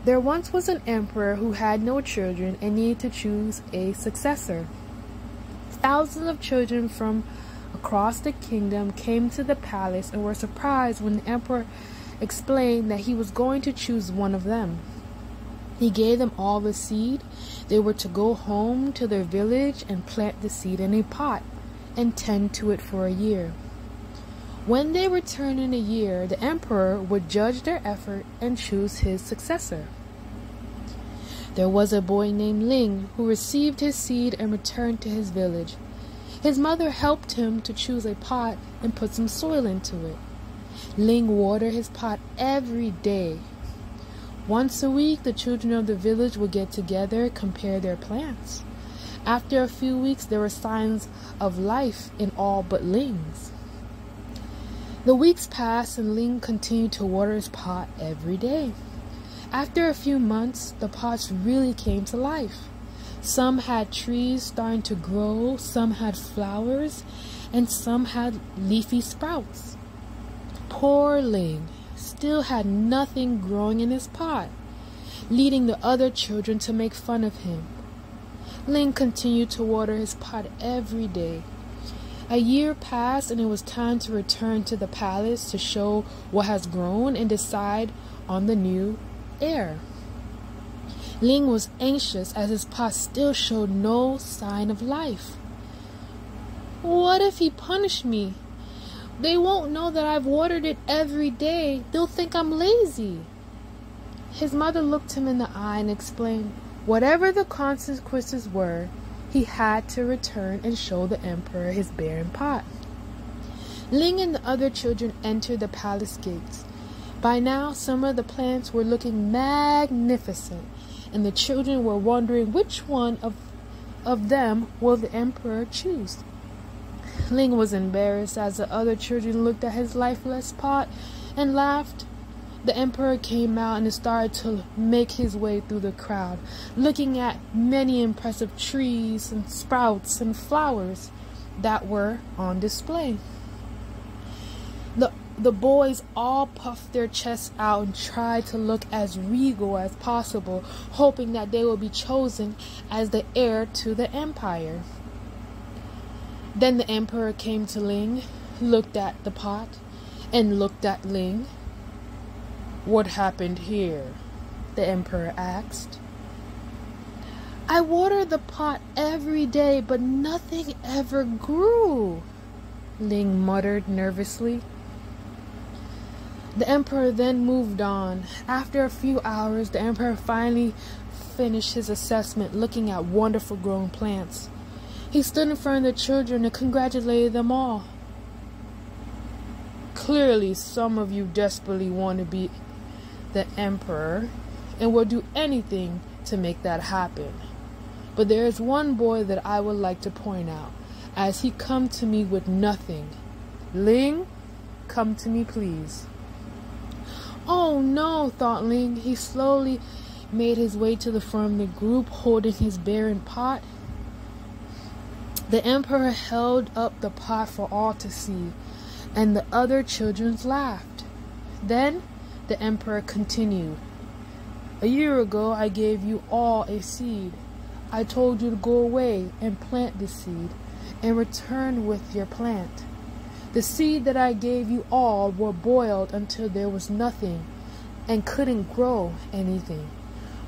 There once was an emperor who had no children and needed to choose a successor. Thousands of children from across the kingdom came to the palace and were surprised when the emperor explained that he was going to choose one of them. He gave them all the seed. They were to go home to their village and plant the seed in a pot and tend to it for a year. When they returned in a year, the emperor would judge their effort and choose his successor. There was a boy named Ling who received his seed and returned to his village. His mother helped him to choose a pot and put some soil into it. Ling watered his pot every day. Once a week, the children of the village would get together and compare their plants. After a few weeks, there were signs of life in all but Ling's. The weeks passed and Ling continued to water his pot every day. After a few months, the pots really came to life. Some had trees starting to grow, some had flowers, and some had leafy sprouts. Poor Ling still had nothing growing in his pot, leading the other children to make fun of him. Ling continued to water his pot every day. A year passed and it was time to return to the palace to show what has grown and decide on the new heir. Ling was anxious as his pot still showed no sign of life. What if he punished me? They won't know that I've watered it every day. They'll think I'm lazy. His mother looked him in the eye and explained, whatever the consequences were, he had to return and show the emperor his barren pot. Ling and the other children entered the palace gates. By now, some of the plants were looking magnificent, and the children were wondering which one of them will the emperor choose. Ling was embarrassed as the other children looked at his lifeless pot and laughed. The emperor came out and started to make his way through the crowd, looking at many impressive trees and sprouts and flowers that were on display. The boys all puffed their chests out and tried to look as regal as possible, hoping that they would be chosen as the heir to the empire. Then the emperor came to Ling, looked at the pot, and looked at Ling. What happened here? The emperor asked. I watered the pot every day, but nothing ever grew, Ling muttered nervously. The emperor then moved on. After a few hours, the emperor finally finished his assessment, looking at wonderful growing plants. He stood in front of the children and congratulated them all. Clearly, some of you desperately want to be the emperor and will do anything to make that happen. But there is one boy that I would like to point out, as he come to me with nothing. Ling, come to me, please. Oh no, thought Ling. He slowly made his way to the front of the group, holding his barren pot. The emperor held up the pot for all to see, and the other children laughed. Then the emperor continued. A year ago, I gave you all a seed. I told you to go away and plant the seed and return with your plant. The seed that I gave you all were boiled until there was nothing and couldn't grow anything.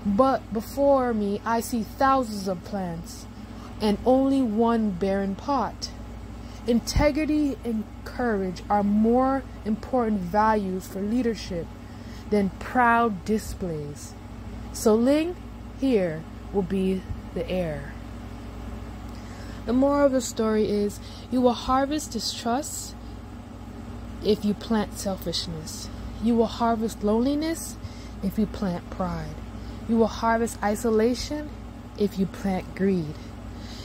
But before me, I see thousands of plants and only one barren pot. Integrity and courage are more important values for leadership than proud displays. So Ling, here will be the heir. The moral of the story is, you will harvest distrust if you plant selfishness. You will harvest loneliness if you plant pride. You will harvest isolation if you plant greed.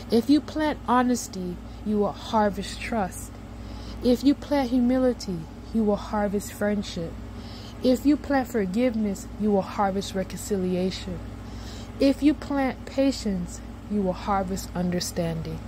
If you plant honesty, you will harvest trust. If you plant humility, you will harvest friendship. If you plant forgiveness, you will harvest reconciliation. If you plant patience, you will harvest understanding.